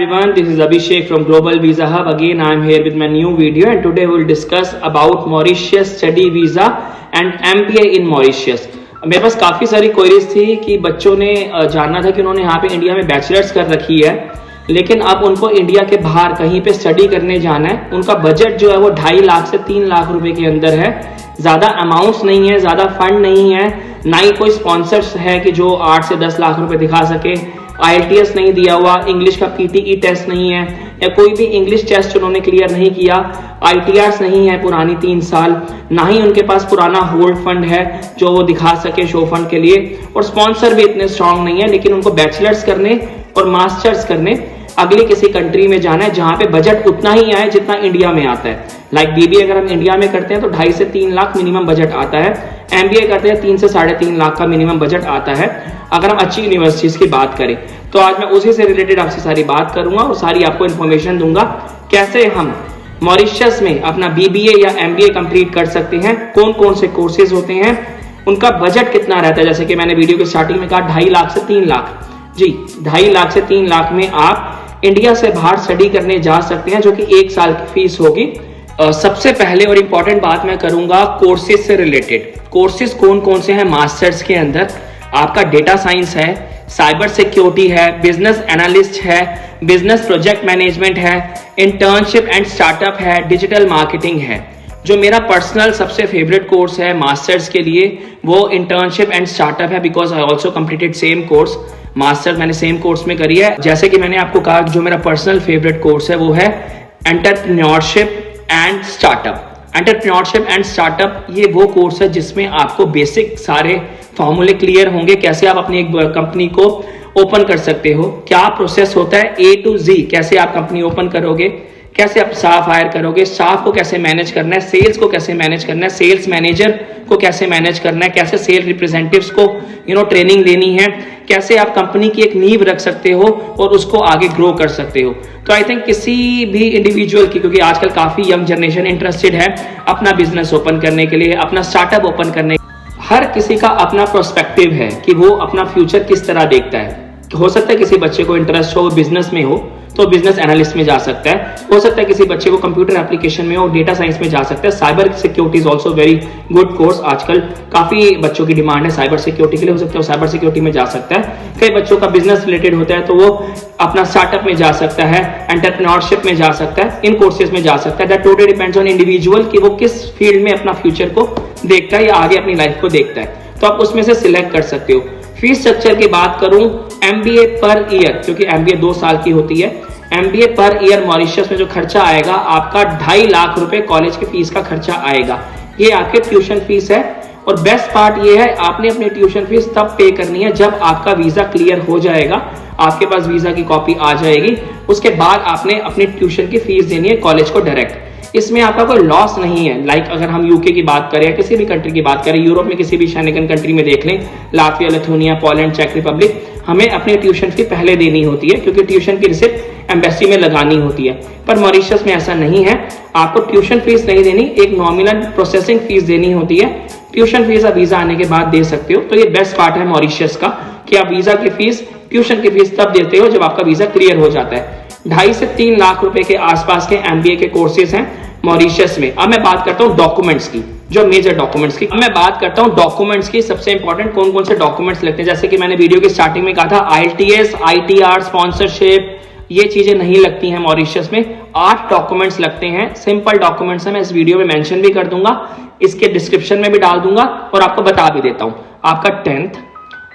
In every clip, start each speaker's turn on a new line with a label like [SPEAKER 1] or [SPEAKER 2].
[SPEAKER 1] Everyone, this is Abhishek from Global Visa Hub. Again, I am here with my new video and today we will discuss about Mauritius study visa and MBA in Mauritius. मेरे पास काफ़ी सारी queries थी कि बच्चों ने जानना था कि उन्होंने यहाँ पे इंडिया में बैचलर्स कर रखी है लेकिन अब उनको इंडिया के बाहर कहीं पे स्टडी करने जाना है। उनका बजट जो है वो 2.5 लाख से 3 लाख रुपए के अंदर है। ज़्यादा अमाउंट्स नहीं है, ज़्यादा फंड नहीं है, ना ही कोई स्पॉन्सर्स है कि जो 8 से 10 लाख रुपए दिखा सके। IELTS नहीं दिया हुआ, इंग्लिश का PTE टेस्ट नहीं है या कोई भी इंग्लिश टेस्ट उन्होंने क्लियर नहीं किया, ITRs नहीं है पुरानी 3 साल, ना ही उनके पास पुराना होल्ड फंड है जो वो दिखा सके शो फंड के लिए, और स्पॉन्सर भी इतने स्ट्रांग नहीं है। लेकिन उनको बैचलर्स करने और मास्टर्स करने अगली किसी कंट्री में जाना है जहां पे बजट उतना ही आए जितना इंडिया में आता है। लाइक BBA अगर हम इंडिया में करते हैं तो 2.5 से 3 लाख मिनिमम बजट आता है। MBA करते हैं 3 से 3.5 लाख का मिनिमम बजट आता है अगर हम अच्छी यूनिवर्सिटीज की बात करें। तो आज मैं उसी से रिलेटेड आपसे सारी बात करूंगा और सारी आपको इन्फॉर्मेशन दूंगा कैसे हम मॉरिशस में अपना BBA या MBA कंप्लीट कर सकते हैं, कौन कौन से कोर्सेज होते हैं, उनका बजट कितना रहता है। जैसे कि मैंने वीडियो के स्टार्टिंग में कहा 2.5 लाख से 3 लाख, जी 2.5 लाख से 3 लाख में आप इंडिया से बाहर स्टडी करने जा सकते हैं, जो कि 1 साल की फीस होगी। सबसे पहले और इम्पॉर्टेंट बात मैं करूंगा कोर्सेज से रिलेटेड। कोर्सेज कौन कौन से हैं मास्टर्स के अंदर? आपका डेटा साइंस है, साइबर सिक्योरिटी है, बिजनेस एनालिस्ट है, बिजनेस प्रोजेक्ट मैनेजमेंट है, इंटर्नशिप एंड स्टार्टअप है, डिजिटल मार्केटिंग है। जो मेरा पर्सनल सबसे फेवरेट कोर्स है मास्टर्स के लिए वो इंटर्नशिप एंड स्टार्टअप है, because I also completed same course. Masters मैंने सेम कोर्स में करी है। जैसे कि मैंने आपको कहा जो मेरा पर्सनल फेवरेट कोर्स है वो है entrepreneurship and startup. Entrepreneurship and startup ये वो कोर्स है जिसमें आपको बेसिक सारे फॉर्मूले क्लियर होंगे, कैसे आप अपनी एक कंपनी को ओपन कर सकते हो, क्या प्रोसेस होता है A to Z, कैसे आप कंपनी ओपन करोगे, कैसे आप स्टाफ हायर करोगे, स्टाफ को कैसे मैनेज करना है, सेल्स को कैसे मैनेज करना है, सेल्स मैनेजर को कैसे मैनेज करना है, कैसे सेल रिप्रेजेंटेटिव्स को ट्रेनिंग देनी है, कैसे आप कंपनी की एक नींव रख सकते हो और उसको आगे ग्रो कर सकते हो। तो आई थिंक किसी भी इंडिविजुअल की, क्योंकि आजकल काफी यंग जनरेशन इंटरेस्टेड है अपना बिजनेस ओपन करने के लिए, अपना स्टार्टअप ओपन करने, हर किसी का अपना प्रोस्पेक्टिव है कि वो अपना फ्यूचर किस तरह देखता है। हो सकता है किसी बच्चे को इंटरेस्ट हो बिजनेस में हो तो बिजनेस एनालिस्ट में जा सकता है, हो सकता है किसी बच्चे को कंप्यूटर एप्लीकेशन में हो, डेटा साइंस में जा सकता है। Cyber security is also very good course, आजकल काफी बच्चों की डिमांड है साइबर सिक्योरिटी के लिए, हो सकता है साइबर सिक्योरिटी में जा सकता है। कई बच्चों का बिजनेस रिलेटेड होता है तो वो अपना स्टार्टअप में जा सकता है, एंटरप्रेन्योरशिप में जा सकता है, इन कोर्सेज में जा सकता है। That totally depends on individual कि वो किस फील्ड में अपना फ्यूचर को देखता है या आगे अपनी लाइफ को देखता है, तो आप उसमें से सिलेक्ट कर सकते हो। फीस स्ट्रक्चर की बात करूं, MBA पर ईयर, क्योंकि MBA 2 साल की होती है, MBA पर ईयर मॉरिशस में जो खर्चा आएगा आपका 2.5 लाख रुपए कॉलेज की फीस का खर्चा आएगा। ये आपके ट्यूशन फीस है। और बेस्ट पार्ट ये है आपने अपनी ट्यूशन फीस तब पे करनी है जब आपका वीजा क्लियर हो जाएगा, आपके पास वीजा की कॉपी आ जाएगी, उसके बाद आपने अपनी ट्यूशन की फीस देनी है कॉलेज को डायरेक्ट। इसमें आपका कोई लॉस नहीं है। लाइक अगर हम यूके की बात करें या किसी भी कंट्री की बात करें, यूरोप में किसी भी शेंगन कंट्री में देख लें, लातविया, लिथुआनिया, पोलैंड, चेक रिपब्लिक, हमें अपनी ट्यूशन फी पहले देनी होती है क्योंकि ट्यूशन की रिसिप्ट एम्बेसी में लगानी होती है। पर मॉरिशस में ऐसा नहीं है, आपको ट्यूशन फीस नहीं देनी, एक नॉमिनल प्रोसेसिंग फीस देनी होती है। ट्यूशन फीस आप वीजा आने के बाद दे सकते हो। तो ये बेस्ट पार्ट है मॉरिशस का कि आप वीजा की फीस, ट्यूशन की फीस तब देते हो जब आपका वीजा क्लियर हो जाता है। 2.5 से 3 लाख रुपए के आसपास के MBA के कोर्सेज हैं मॉरिशस में। अब मैं बात करता हूँ डॉक्यूमेंट्स की, जो मेजर डॉक्यूमेंट्स की। अब मैं बात करता हूँ डॉक्यूमेंट्स की। सबसे इंपॉर्टेंट कौन कौन से डॉक्यूमेंट्स लगते हैं, जैसे कि मैंने वीडियो की स्टार्टिंग में कहा था IELTS, ITR, स्पॉन्सरशिप, ये चीजें नहीं लगती हैं मॉरिशस में। 8 डॉक्यूमेंट्स लगते हैं, सिंपल डॉक्यूमेंट्स हैं। मैं इस वीडियो में मेंशन भी कर दूंगा, इसके डिस्क्रिप्शन में भी डाल दूंगा और आपको बता भी देता हूं। आपका 10th,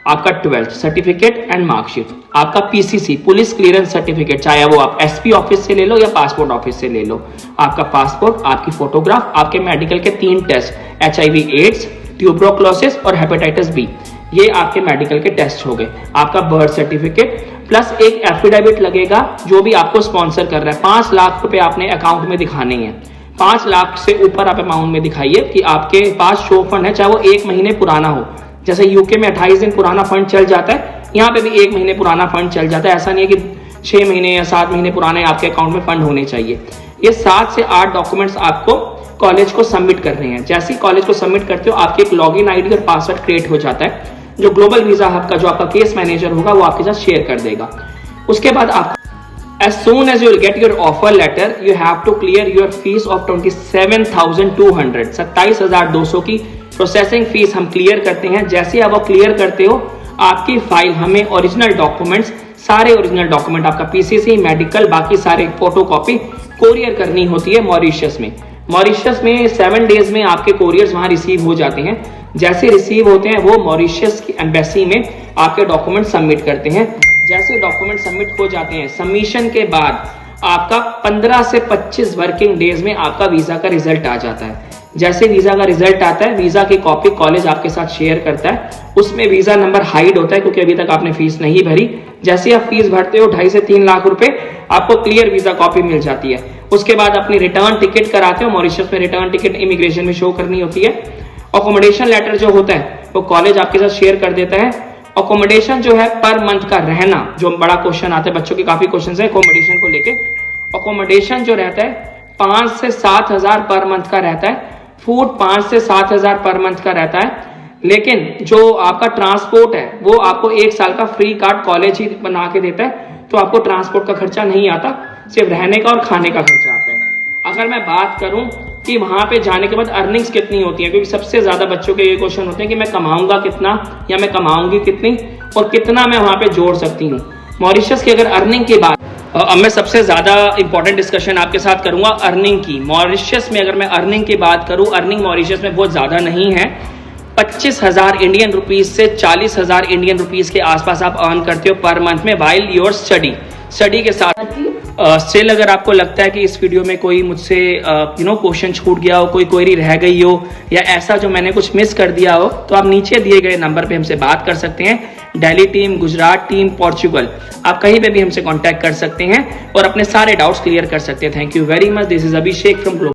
[SPEAKER 1] आपका 12th सर्टिफिकेट एंड मार्कशीट, आपका PCC पुलिस क्लियरेंस सर्टिफिकेट, चाहे वो आप SP ऑफिस से ले लो या पासपोर्ट ऑफिस से ले लो, आपका पासपोर्ट, आपकी फोटोग्राफ, आपके मेडिकल के 3 टेस्ट, HIV AIDS, ट्यूबरोक्लोसिस और हेपेटाइटिस B, ये आपके मेडिकल के टेस्ट हो गए। आपका बर्थ सर्टिफिकेट प्लस एक एफिडेविट लगेगा जो भी आपको स्पॉन्सर कर रहा है। 5 लाख रुपए आपने अकाउंट में दिखाने हैं। 5 लाख से ऊपर आप अमाउंट में दिखाइए कि आपके पास शो फंड है, चाहे वो 1 महीने पुराना हो। जैसे यूके में 28 दिन पुराना फंड चल जाता है, यहाँ पे भी 1 महीने पुराना फंड चल जाता है। ऐसा नहीं है कि 6 महीने या 7 महीने पुराने आपके अकाउंट में फंड होने चाहिए। ये 7 से 8 डॉक्यूमेंट्स आपको कॉलेज को सबमिट करने हैं। जैसे ही कॉलेज को सबमिट करते हो आपकी एक लॉगिन ID और पासवर्ड क्रिएट हो जाता है, जो ग्लोबल वीजा हब का जो आपका केस मैनेजर होगा वो आपके साथ शेयर कर देगा। उसके बाद आप As soon as you will get your offer letter, you have to clear your fees of 27,200, 27,200 की प्रोसेसिंग फीस हम क्लियर करते हैं। जैसे आप वो क्लियर करते हो, आपकी फाइल हमें ओरिजिनल डॉक्यूमेंट्स, सारे ओरिजिनल डॉक्यूमेंट, आपका पीसीसी, मेडिकल, बाकी सारे फोटोकॉपी कोरियर करनी होती है मॉरिशस में। मॉरिशस में 7 डेज में आपके कोरियर्स वहां रिसीव हो जाते हैं। जैसे रिसीव होते हैं वो मॉरिशस की एम्बेसी में आपके डॉक्यूमेंट सबमिट करते हैं। जैसे डॉक्यूमेंट सबमिट हो जाते हैं, सबमिशन के बाद आपका 15 से 25 वर्किंग डेज में आपका वीजा का रिजल्ट आ जाता है। जैसे वीजा का रिजल्ट आता है, वीजा की कॉपी कॉलेज आपके साथ शेयर करता है। उसमें वीजा नंबर हाइड होता है क्योंकि अभी तक आपने फीस नहीं भरी। जैसे आप फीस भरते हो 2.5 से 3 लाख रुपए, आपको क्लियर वीजा कॉपी मिल जाती है। उसके बाद अपनी रिटर्न टिकट कराते हो। मॉरिशस में रिटर्न टिकट इमिग्रेशन में शो करनी होती है। अकोमोडेशन लेटर जो होता है वो कॉलेज आपके साथ शेयर कर देता है। अकोमोडेशन जो है पर मंथ का रहना, जो बड़ा क्वेश्चन आता है, बच्चों के काफी क्वेश्चन है अकोमोडेशन को लेके। अकोमोडेशन जो रहता है 5 से 7 हजार पर मंथ का रहता है। फूड 5 से 7 हजार पर मंथ का रहता है। लेकिन जो आपका ट्रांसपोर्ट है वो आपको 1 साल का फ्री कार्ड कॉलेज ही बना के देता है, तो आपको ट्रांसपोर्ट का खर्चा नहीं आता, सिर्फ रहने का और खाने का खर्चा आता है। अगर मैं बात करूं कि वहां पे जाने के बाद अर्निंग्स कितनी होती है, क्योंकि सबसे ज्यादा बच्चों के ये क्वेश्चन होते हैं कि मैं कमाऊंगा कितना या मैं कमाऊंगी कितनी और कितना मैं वहां पे जोड़ सकती हूँ। मॉरिशस की अगर अर्निंग की बात, अब मैं सबसे ज्यादा इंपॉर्टेंट डिस्कशन आपके साथ करूंगा अर्निंग की। मॉरिशस में अगर मैं अर्निंग की बात करूं, अर्निंग मॉरिशस में बहुत ज्यादा नहीं है। 25,000 इंडियन रुपीज से 40,000 इंडियन रुपीज के आसपास आप अर्न करते हो पर मंथ में, वाइल योर स्टडी के साथ। स्टिल अगर आपको लगता है कि इस वीडियो में कोई मुझसे क्वेश्चन छूट गया हो, कोई क्वेरी रह गई हो या ऐसा जो मैंने कुछ मिस कर दिया हो, तो आप नीचे दिए गए नंबर पे हमसे बात कर सकते हैं। Delhi team, Gujarat team, Portugal, आप कहीं पे भी हमसे कांटेक्ट कर सकते हैं और अपने सारे डाउट्स क्लियर कर सकते हैं। Thank you very much. This is Abhishek from global.